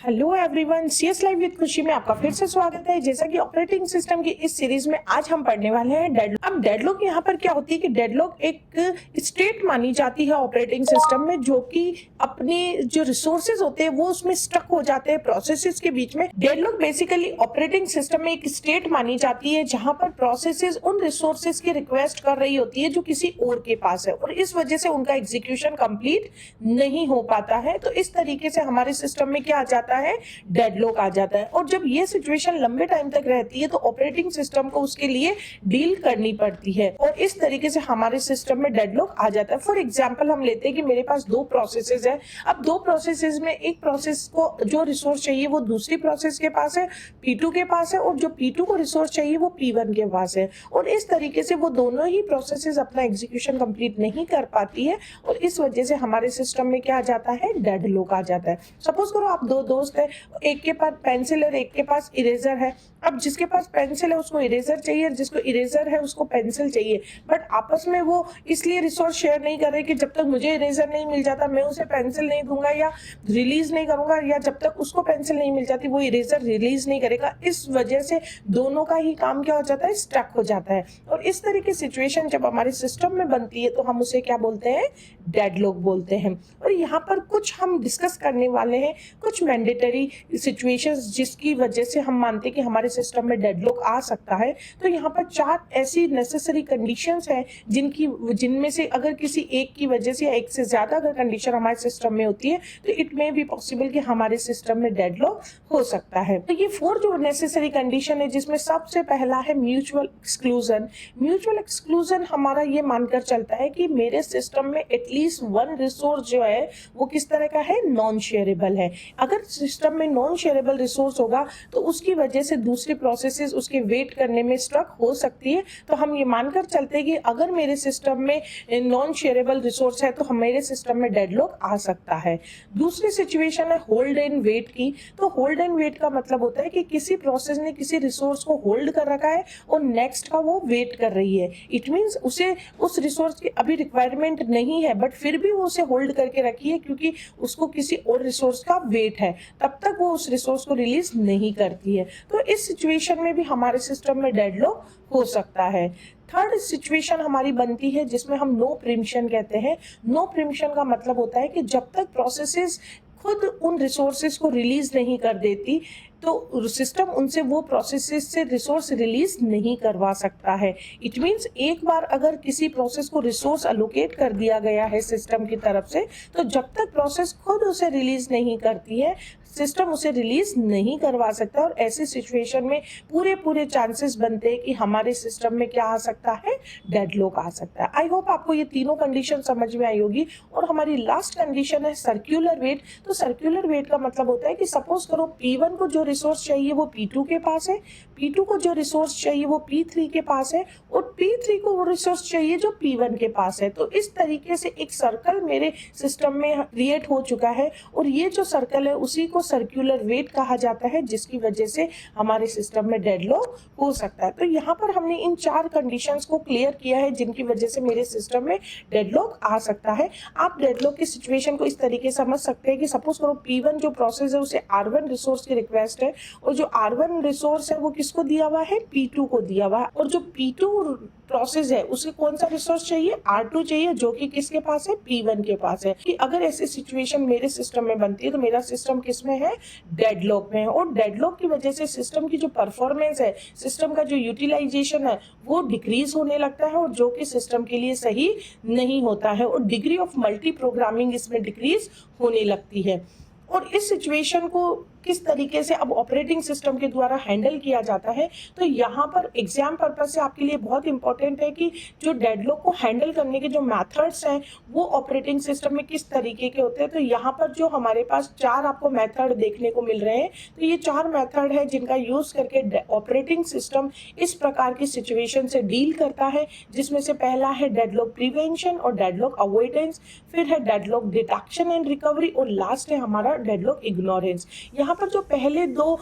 Hello everyone, CS live with खुशी में आपका फिर से स्वागत है। जैसा कि ऑपरेटिंग सिस्टम की इस सीरीज में आज हम पढ़ने वाले हैं डेडलॉक। अब डेडलॉक यहाँ पर क्या होती है कि डेडलॉक एक स्टेट मानी जाती है ऑपरेटिंग सिस्टम में, जो कि अपने जो रिसोर्सेज होते हैं वो उसमें स्टक हो जाते हैं प्रोसेसेस के बीच में। डेडलॉक बेसिकली ऑपरेटिंग सिस्टम में एक स्टेट मानी जाती है जहां पर प्रोसेसेस उन रिसोर्सेज की रिक्वेस्ट कर रही होती है जो किसी और के पास है, और इस वजह से उनका एग्जीक्यूशन कंप्लीट नहीं हो पाता है। तो इस तरीके से हमारे सिस्टम में क्या आ जाता है, डेडलॉक आ जाता है। और जब ये सिचुएशन लंबे टाइम तक रहती है तो ऑपरेटिंग सिस्टम को उसके लिए डील करनी पड़ती है, और इस तरीके से हमारे सिस्टम में डेडलॉक आ जाता है। फॉर एग्जांपल हम लेते हैं कि मेरे पास दो प्रोसेसेस है। अब दो प्रोसेसेस में एक प्रोसेस को जो रिसोर्स चाहिए वो दूसरी प्रोसेस के पास है, P2 के पास है, और जो P2 को रिसोर्स चाहिए वो P1 के पास है, और इस तरीके से वो दोनों ही प्रोसेसेस अपना एग्जीक्यूशन कंप्लीट नहीं कर पाती है, और इस वजह से हमारे सिस्टम में क्या आ जाता है, डेडलॉक आ जाता है। सपोज करो आप दो दोस्त है, एक के पास पेंसिल और एक के पास इरेजर है। अब जिसके पास पेंसिल है उसको इरेजर चाहिए, जिसको इरेजर है उसको पेंसिल चाहिए, बट आपस में वो इसलिए रिसोर्स शेयर नहीं कर रहे कि जब तक मुझे इरेजर नहीं मिल जाता मैं उसे पेंसिल नहीं दूंगा या रिलीज नहीं करूंगा, या जब तक उसको पेंसिल नहीं मिल जाती वो इरेजर रिलीज नहीं करेगा। इस वजह से दोनों का ही काम क्या हो जाता है, स्टक हो जाता है। और इस तरह की सिचुएशन जब हमारे सिस्टम में बनती है तो हम उसे क्या बोलते हैं, डेडलॉक बोलते हैं। और यहाँ पर कुछ हम डिस्कस करने वाले हैं, कुछ मैंडेटरी सिचुएशंस जिसकी वजह से हम मानते हैं कि हमारे सिस्टम में डेडलॉक आ सकता है। तो यहाँ पर 4 ऐसी नेसेसरी कंडीशंस हैं जिनमें से अगर किसी एक की वजह से या एक से ज्यादा अगर कंडीशन हमारे सिस्टम में होती है तो इट मे बी पॉसिबल कि हमारे सिस्टम में डेडलॉक हो सकता है। तो ये 4 जो नेसेसरी कंडीशन है, जिसमें सबसे पहला है म्यूचुअल एक्सक्लूजन। म्यूचुअल एक्सक्लूजन हमारा ये मानकर चलता है कि मेरे सिस्टम में एटलीस्ट वन रिसोर्स जो है वो किस तरह का है, नॉन शेयरेबल है। अगर सिस्टम में नॉन शेयरेबल रिसोर्स होगा तो उसकी वजह से दूसरी प्रोसेसेस उसके वेट करने में स्ट्रक हो सकती है। तो हम ये मानकर चलते हैं कि अगर मेरे सिस्टम में नॉन शेयरेबल रिसोर्स है तो मेरे सिस्टम में डेडलॉक आ सकता है। दूसरी सिचुएशन है होल्ड एंड वेट की। तो होल्ड एंड वेट का मतलब होता है कि किसी प्रोसेस ने किसी रिसोर्स को होल्ड कर रखा है और नेक्स्ट का वो वेट कर रही है। इट मींस उसे उस रिसोर्स की अभी रिक्वायरमेंट नहीं है, बट फिर भी वो उसे होल्ड करके रखी है क्योंकि उसको किसी और रिसोर्स का वेट है, तब तक वो उस रिसोर्स को रिलीज नहीं करती है। तो इस सिचुएशन में भी हमारे सिस्टम में डेडलॉक हो सकता है। थर्ड सिचुएशन हमारी बनती है जिसमें हम नो प्रीम्पशन कहते हैं। नो प्रीम्पशन का मतलब होता है कि जब तक प्रोसेसेस खुद उन रिसोर्सेज को रिलीज नहीं कर देती तो सिस्टम उनसे वो प्रोसेसेस से रिसोर्स रिलीज नहीं करवा सकता है। इट मींस एक बार अगर किसी प्रोसेस को रिसोर्स अलोकेट कर दिया गया है सिस्टम की तरफ से, तो जब तक प्रोसेस खुद उसे रिलीज नहीं करती है सिस्टम उसे रिलीज नहीं करवा सकता। और ऐसी सिचुएशन में पूरे चांसेस बनते हैं कि हमारे सिस्टम में क्या आ सकता है, डेडलॉक आ सकता है। आई होप आपको ये तीनों कंडीशन समझ में आई होगी। और हमारी लास्ट कंडीशन है सर्कुलर वेट। तो सर्कुलर वेट का मतलब होता है कि सपोज करो P1 को जो रिसोर्स चाहिए वो P2 के पास है, P2 को जो रिसोर्स चाहिए वो P3 के पास है, और P3 को वो रिसोर्स चाहिए जो P1 के पास है। तो इस तरीके से एक सर्कल मेरे सिस्टम में क्रिएट हो चुका है, और ये जो सर्कल है उसी को सर्कुलर वेट कहा जाता है, जिसकी वजह से हमारे सिस्टम में डेडलॉक हो सकता है। तो यहाँ पर हमने इन 4 कंडीशंस को क्लियर किया है जिनकी वजह से मेरे सिस्टम में डेडलॉक आ सकता है। आप डेडलॉक की सिचुएशन को इस तरीके से समझ सकते हैं कि सपोज करो P1 जो प्रोसेस है उसे R1 रिसोर्स की रिक्वेस्ट है, और जो R1 रिसोर्स है वो किसको दिया हुआ है, P2 को दिया हुआ है, और जो P2 प्रोसेस है उसे कौन सा रिसोर्स चाहिए, R2 चाहिए, जो कि किसके पास है, P1 के पास है। कि अगर ऐसी सिचुएशन मेरे सिस्टम में बनती है तो मेरा सिस्टम किस में है, डेडलॉक में है। और डेडलॉक की वजह से सिस्टम की जो परफॉर्मेंस है, सिस्टम का जो यूटिलाइजेशन है वो डिक्रीज होने लगता है, और जो कि सिस्टम के लिए सही नहीं होता है, और डिग्री ऑफ मल्टी प्रोग्रामिंग इसमें डिक्रीज होने लगती है। और इस सिचुएशन को किस तरीके से अब ऑपरेटिंग सिस्टम के द्वारा हैंडल किया जाता है, तो यहाँ पर एग्जाम पर्पस से आपके लिए बहुत इंपॉर्टेंट है कि जो डेडलॉक को हैंडल करने के जो मेथड्स हैं वो ऑपरेटिंग सिस्टम में किस तरीके के होते हैं। तो यहाँ पर जो हमारे पास 4 आपको मेथड देखने को मिल रहे हैं, तो ये 4 मेथड है जिनका यूज करके ऑपरेटिंग सिस्टम इस प्रकार की सिचुएशन से डील करता है, जिसमें से पहला है डेडलॉक प्रिवेंशन और डेडलॉक अवॉइडेंस, फिर है डेडलॉक डिटेक्शन एंड रिकवरी, और लास्ट है हमारा डेडलॉक इग्नोरेंस। यहाँ पर जो पहले 2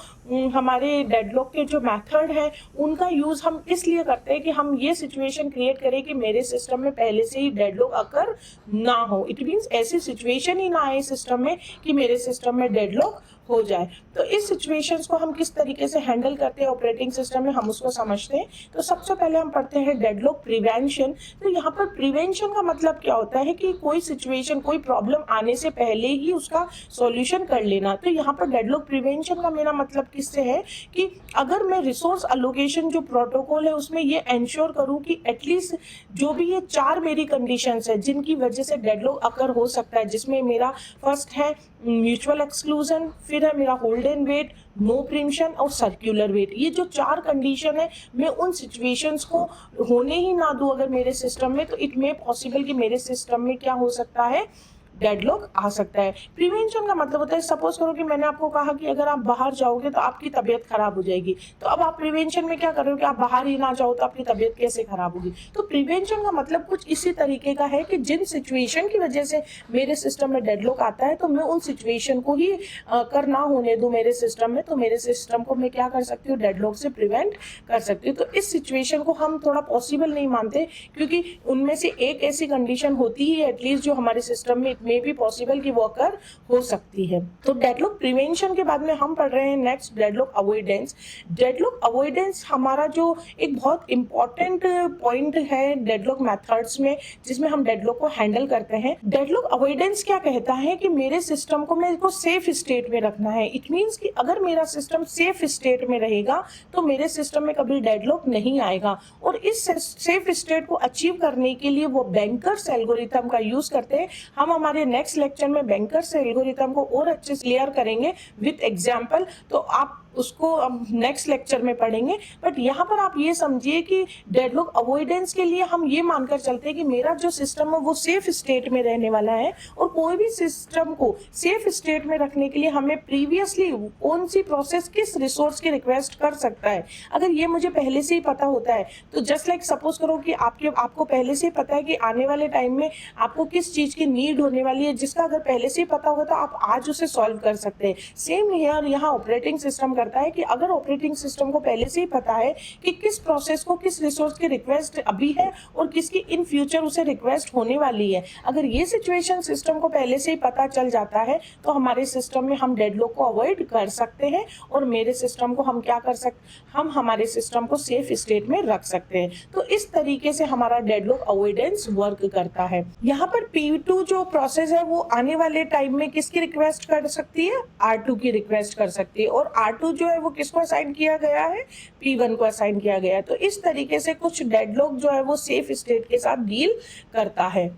हमारे डेडलॉक के जो मेथड है उनका यूज हम इसलिए करते हैं कि हम ये सिचुएशन क्रिएट करें कि मेरे सिस्टम में पहले से ही डेडलॉक अकर ना हो। इट मींस ऐसी सिचुएशन ही ना आए सिस्टम में कि मेरे सिस्टम में डेडलॉक हो जाए। तो इस सिचुएशंस को हम किस तरीके से हैंडल करते हैं ऑपरेटिंग सिस्टम में, हम उसको समझते हैं। तो सबसे पहले हम पढ़ते हैं डेडलॉक प्रिवेंशन। तो यहाँ पर प्रिवेंशन का मतलब क्या होता है कि कोई सिचुएशन, कोई प्रॉब्लम आने से पहले ही उसका सॉल्यूशन कर लेना। तो यहाँ पर डेडलॉक प्रिवेंशन का मेरा मतलब किससे है कि अगर मैं रिसोर्स अलोकेशन जो प्रोटोकॉल है उसमें ये एंश्योर करूँ कि एटलीस्ट जो भी ये 4 मेरी कंडीशंस है जिनकी वजह से डेडलॉक अकर हो सकता है, जिसमें मेरा फर्स्ट है म्यूचुअल एक्सक्लूजन, फिर है मेरा hold and wait, no preemption और सर्कुलर वेट। ये जो 4 कंडीशन है, मैं उन सिचुएशंस को होने ही ना दूं अगर मेरे सिस्टम में, तो इट मे पॉसिबल कि मेरे सिस्टम में क्या हो सकता है, डेडलॉक आ सकता है। प्रिवेंशन का मतलब होता है, सपोज करो कि मैंने आपको कहा कि अगर आप बाहर जाओगे तो आपकी तबीयत खराब हो जाएगी, तो अब आप प्रिवेंशन में क्या कर रहे हो कि आप बाहर ही ना जाओ तो आपकी तबीयत कैसे खराब होगी। तो प्रिवेंशन का मतलब कुछ इसी तरीके का है कि जिन सिचुएशन की वजह से मेरे सिस्टम में डेडलॉक आता है, तो मैं उन सिचुएशन को ही कर ना होने दूं मेरे सिस्टम में, तो मेरे सिस्टम को मैं क्या कर सकती हूँ, डेडलॉक से प्रिवेंट कर सकती हूँ। तो इस सिचुएशन को हम थोड़ा पॉसिबल नहीं मानते, क्योंकि उनमें से एक ऐसी कंडीशन होती ही एटलीस्ट जो हमारे सिस्टम में मे भी पॉसिबल कि वो अकर हो सकती है। तो डेडलॉक प्रिवेंशन के बाद में हम पढ़ रहे हैं next deadlock avoidance. Deadlock avoidance हमारा जो एक बहुत इंपॉर्टेंट पॉइंट है डेडलॉक मेथड्स में, जिसमें हम डेडलॉक को हैंडल करते हैं। डेडलॉक अवॉइडेंस क्या कहता है कि मेरे सिस्टम को मेरे को सेफ स्टेट में रखना है। इट मींस कि अगर मेरा सिस्टम सेफ स्टेट में रहेगा तो मेरे सिस्टम में कभी डेडलॉक नहीं आएगा। और इस सेफ स्टेट को अचीव करने के लिए वो बैंकर्स एल्गोरिथम का यूज करते हैं। हम हमारे नेक्स्ट लेक्चर में बैंकर्स एल्गोरिथम को और अच्छे से क्लियर करेंगे विद एग्जांपल, तो आप उसको अब नेक्स्ट लेक्चर में पढ़ेंगे। बट यहाँ पर आप ये समझिए कि डेडलॉक अवॉइडेंस के लिए हम ये मानकर चलते हैं कि मेरा जो सिस्टम है वो सेफ स्टेट में रहने वाला है, और कोई भी सिस्टम को सेफ स्टेट में रखने के लिए हमें प्रीवियसली कौन सी प्रोसेस किस रिसोर्स की रिक्वेस्ट कर सकता है, अगर ये मुझे पहले से ही पता होता है, तो जस्ट लाइक सपोज करो कि आपको पहले से ही पता है कि आने वाले टाइम में आपको किस चीज की नीड होने वाली है, जिसका अगर पहले से ही पता होगा तो आप आज उसे सॉल्व कर सकते हैं। सेम यहाँ ऑपरेटिंग सिस्टम करता है कि अगर ऑपरेटिंग सिस्टम को पहले से ही पता है कि किस प्रोसेस को किस रिसोर्स की रिक्वेस्ट अभी है और किसकी इन फ्यूचर उसे रिक्वेस्ट होने वाली है, अगर ये सिचुएशन सिस्टम को पहले से ही पता चल जाता है तो हमारे सिस्टम में हम डेडलॉक को अवॉइड कर सकते हैं, और मेरे सिस्टम को हम क्या कर सकते, हम हमारे सिस्टम को सेफ स्टेट में रख सकते हैं। तो इस तरीके से हमारा डेडलॉक अवॉइडेंस वर्क करता है। यहाँ पर P2 जो प्रोसेस है वो आने वाले टाइम में किसकी रिक्वेस्ट कर सकती है, R2 की रिक्वेस्ट कर सकती है, और R2 जो है वो किसको असाइन किया गया है, P1 को असाइन किया गया है। तो इस तरीके से कुछ डेडलॉक जो है वो सेफ स्टेट के साथ डील करता है।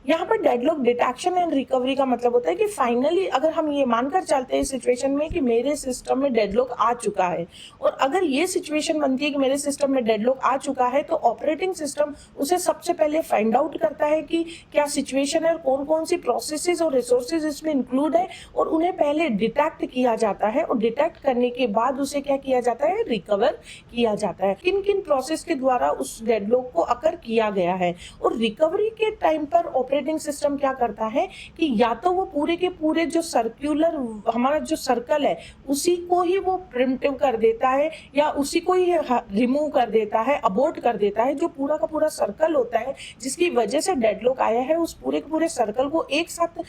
यहाँ पर डेडलॉक डिटेक्शन एंड रिकवरी का मतलब होता है कि फाइनली अगर हम ये मानकर चलते हैं सिचुएशन में कि मेरे सिस्टम में डेडलॉक आ चुका है, और अगर ये सिचुएशन बनती है कि मेरे सिस्टम में डेडलॉक आ चुका है, तो ऑपरेटिंग सिस्टम उसे सबसे पहले फाइंड आउट करता है कि क्या सिचुएशन है, कौन कौन सी प्रोसेसेस और रिसोर्सेज इसमें इंक्लूड है, और उन्हें पहले डिटेक्ट किया जाता है, और डिटेक्ट करने के बाद उसे क्या किया जाता है, रिकवर किया जाता है, किन किन प्रोसेस के द्वारा उस डेडलॉक को अकर किया गया है। और रिकवरी के टाइम पर ऑपरेटिंग सिस्टम क्या करता है कि या तो वो पूरे के पूरे जो सर्कुलर हमारा जो सर्कल है उसी को ही वो प्रिमिटिव कर देता है, या उसी को ही रिमूव कर देता है, अबॉर्ट कर देता है। जो पूरा का पूरा सर्कल होता है जिसकी वजह से डेडलॉक आया है, उस पूरे के पूरे सर्कल को एक साथ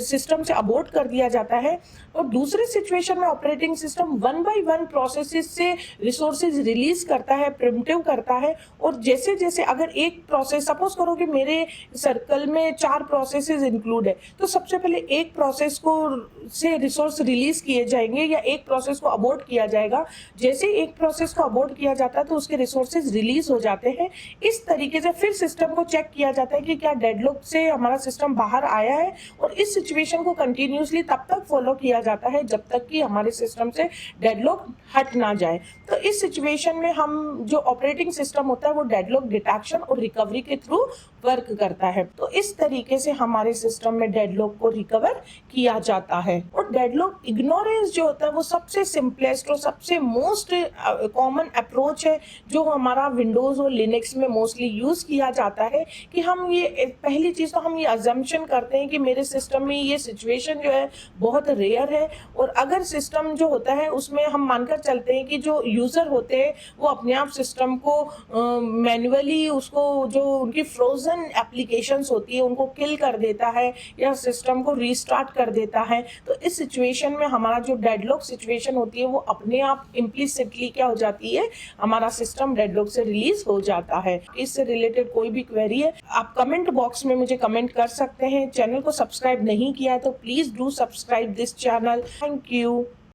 सिस्टम से अबॉर्ट कर दिया जाता है। और दूसरे सिचुएशन में ऑपरेटिंग सिस्टम 1 बाय 1 प्रोसेसेस से रिसोर्सेज रिलीज करता है, प्रिमिटिव करता है। और जैसे जैसे अगर एक प्रोसेस, सपोज करो कि मेरे सर्कल में 4 प्रोसेसेस इंक्लूड है, तो सबसे पहले एक प्रोसेस को से रिसोर्स रिलीज किए जाएंगे या एक प्रोसेस को अबॉर्ट किया जाएगा। जैसे एक प्रोसेस को अबॉर्ट किया जाता है तो उसके रिसोर्सेज रिलीज हो जाते हैं। इस तरीके से फिर सिस्टम को चेक किया जाता है कि क्या डेडलॉक से हमारा सिस्टम बाहर आया है, और इस सिचुएशन को कंटिन्यूसली तब तक फॉलो किया जाता है जब तक कि हमारे सिस्टम से डेडलॉक हट ना जाए। तो इस सिचुएशन में हम जो ऑपरेटिंग सिस्टम होता है वो डेडलॉक डिटेक्शन और रिकवरी के थ्रू वर्क करता है। तो इस तरीके से हमारे सिस्टम में डेडलॉक को रिकवर किया जाता है। और डेडलॉक इग्नोरेंस जो होता है वो सबसे सिंपलेस्ट और सबसे मोस्ट कॉमन अप्रोच है जो हमारा विंडोज और लिनक्स में मोस्टली यूज किया जाता है। कि हम ये पहली चीज तो हम ये अजम्पशन करते हैं कि मेरे सिस्टम में ये सिचुएशन जो है बहुत रेयर है, और अगर सिस्टम जो होता है उसमें हम मानकर चलते हैं कि जो यूजर होते हैं वो अपने आप सिस्टम को मैन्युअली उसको जो उनकी फ्रोजन 1000 एप्लीकेशंस होती है उनको किल कर देता है या सिस्टम को रीस्टार्ट कर देता है। तो इस सिचुएशन में हमारा जो डेडलॉक सिचुएशन होती है वो अपने आप इम्प्लिसिटली क्या हो जाती है, हमारा सिस्टम डेडलॉक से रिलीज हो जाता है। इससे रिलेटेड कोई भी क्वेरी है आप कमेंट बॉक्स में मुझे कमेंट कर सकते हैं। चैनल को सब्सक्राइब नहीं किया है तो please do subscribe this channel. Thank you.